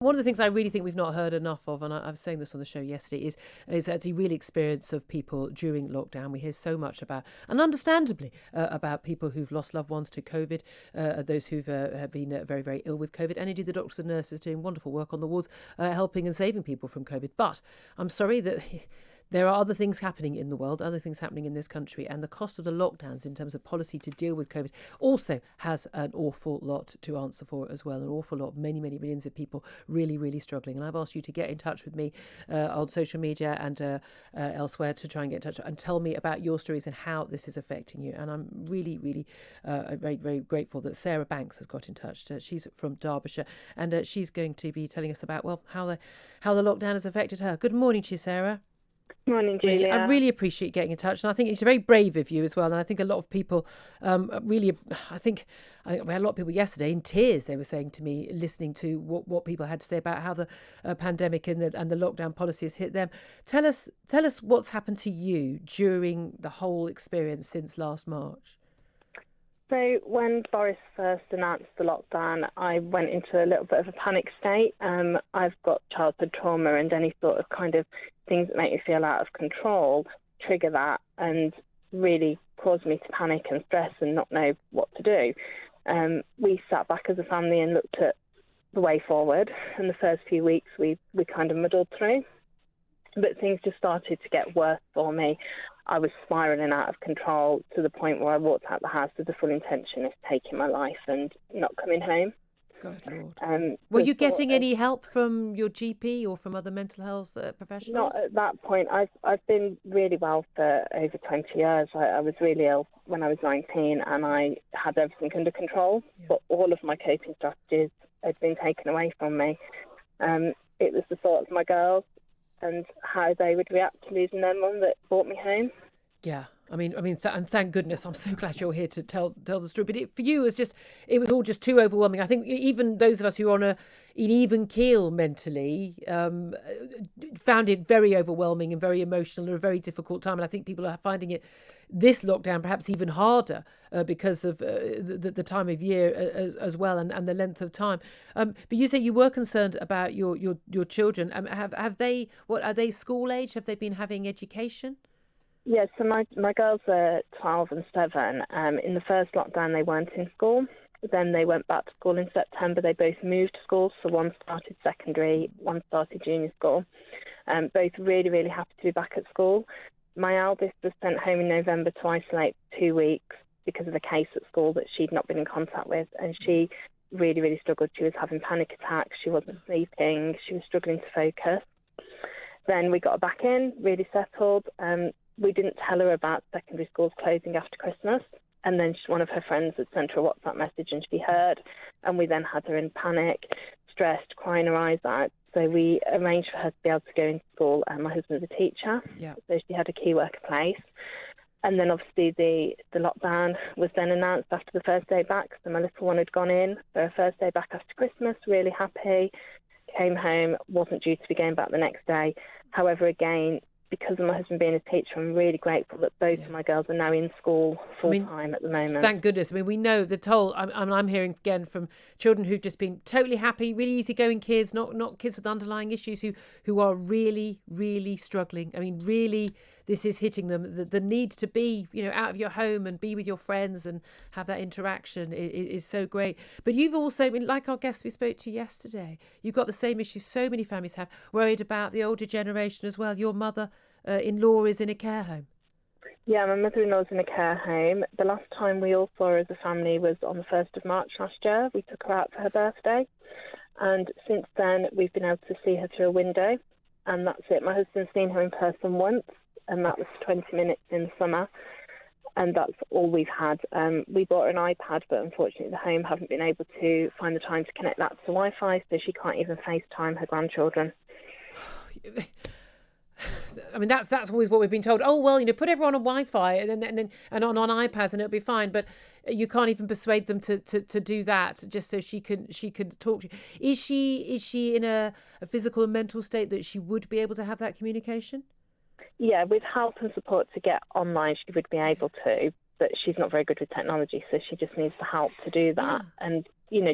One of the things I really think we've not heard enough of, and I was saying this on the show yesterday, is actually real experience of people during lockdown. We hear so much about, and understandably, about people who've lost loved ones to COVID, those who've have been very, very ill with COVID, and indeed the doctors and nurses doing wonderful work on the wards, helping and saving people from COVID. But I'm sorry that there are other things happening in the world, other things happening in this country, and the cost of the lockdowns in terms of policy to deal with COVID also has an awful lot to answer for as well. An awful lot, many, many millions of people really, really struggling. And I've asked you to get in touch with me on social media and elsewhere to try and get in touch and tell me about your stories and how this is affecting you. And I'm really, really very, very grateful that Sarah Banks has got in touch. She's from Derbyshire, and she's going to be telling us about, well, how the lockdown has affected her. Good morning to you, Sarah. Morning, Julia. I really appreciate getting in touch, and I think it's very brave of you as well. And I think a lot of people really, I think we had a lot of people yesterday in tears. They were saying to me, listening to what people had to say about how the pandemic and the lockdown policy has hit them. Tell us what's happened to you during the whole experience since last March. So when Boris first announced the lockdown, I went into a little bit of a panic state. I've got childhood trauma, and any sort of kind of things that make me feel out of control trigger that and really cause me to panic and stress and not know what to do. We sat back as a family and looked at the way forward, and the first few weeks we kind of muddled through. But things just started to get worse for me. I was spiralling out of control to the point where I walked out the house with the full intention of taking my life and not coming home. Good Lord. Were you getting any help from your GP or from other mental health professionals? Not at that point. I've been really well for over 20 years. I was really ill when I was 19 and I had everything under control. Yeah. But all of my coping strategies had been taken away from me. It was the thought of my girls and how they would react to losing their mum that brought me home. Yeah, and thank goodness, I'm so glad you're here to tell the story. But for you, it was all just too overwhelming. I think even those of us who are on an even keel mentally found it very overwhelming and very emotional and a very difficult time. And I think people are finding this lockdown perhaps even harder because of the time of year as well and the length of time. But you say you were concerned about your children. Have they? What are they? School age? Have they been having education? Yeah, so my girls are 12 and 7. In the first lockdown, they weren't in school. Then they went back to school in September. They both moved schools, so one started secondary, one started junior school. Both really, really happy to be back at school. My eldest was sent home in November to isolate 2 weeks because of a case at school that she'd not been in contact with, and she really, really struggled. She was having panic attacks. She wasn't sleeping. She was struggling to focus. Then we got her back in, really settled. We didn't tell her about secondary schools closing after Christmas. And then one of her friends had sent her a WhatsApp message and she heard. And we then had her in panic, stressed, crying her eyes out. So we arranged for her to be able to go into school. And my husband's a teacher. Yeah. So she had a key worker place. And then obviously the lockdown was then announced after the first day back. So my little one had gone in for her first day back after Christmas, really happy. Came home, wasn't due to be going back the next day. However, again, because of my husband being a teacher, I'm really grateful that both of my girls are now in school full-time at the moment. Thank goodness. I mean, we know the toll. I'm hearing again from children who've just been totally happy, really easygoing kids, not kids with underlying issues who are really, really struggling. I mean, really, this is hitting them. The need to be, out of your home and be with your friends and have that interaction is so great. But you've also, like our guest we spoke to yesterday, you've got the same issues so many families have, worried about the older generation as well. Your mother-in-law is in a care home. Yeah, my mother-in-law's in a care home. The last time we all saw her as a family was on the 1st of March last year. We took her out for her birthday. And since then, we've been able to see her through a window. And that's it. My husband's seen her in person once, and that was 20 minutes in the summer. And that's all we've had. We bought her an iPad, but unfortunately the home haven't been able to find the time to connect that to Wi-Fi, so she can't even FaceTime her grandchildren. I mean, that's always what we've been told. Oh, well, put everyone on Wi-Fi and on iPads and it'll be fine. But you can't even persuade them to do that just so she can talk to you. Is she in a physical and mental state that she would be able to have that communication? Yeah, with help and support to get online, she would be able to. But she's not very good with technology, so she just needs the help to do that. Yeah. And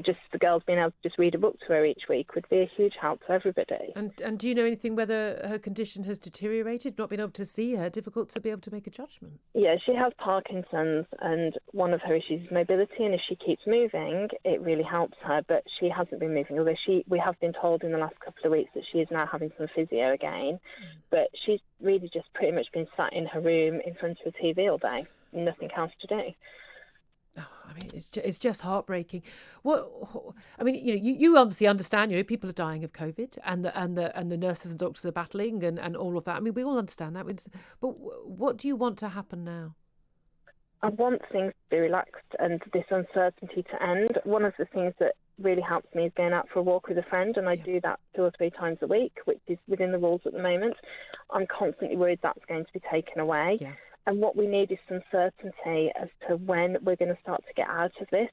just the girls being able to just read a book to her each week would be a huge help to everybody. And do you know anything whether her condition has deteriorated, not being able to see her, difficult to be able to make a judgment? Yeah, she has Parkinson's, and one of her issues is mobility, and if she keeps moving, it really helps her, but she hasn't been moving, although we have been told in the last couple of weeks that she is now having some physio again, but she's really just pretty much been sat in her room in front of a TV all day, nothing else to do. Oh, I mean, it's just heartbreaking. You obviously understand. People are dying of COVID, and the nurses and doctors are battling, and all of that. I mean, we all understand that. But what do you want to happen now? I want things to be relaxed and this uncertainty to end. One of the things that really helps me is going out for a walk with a friend, and I do that 2 or 3 times a week, which is within the rules at the moment. I'm constantly worried that's going to be taken away. Yeah. And what we need is some certainty as to when we're going to start to get out of this.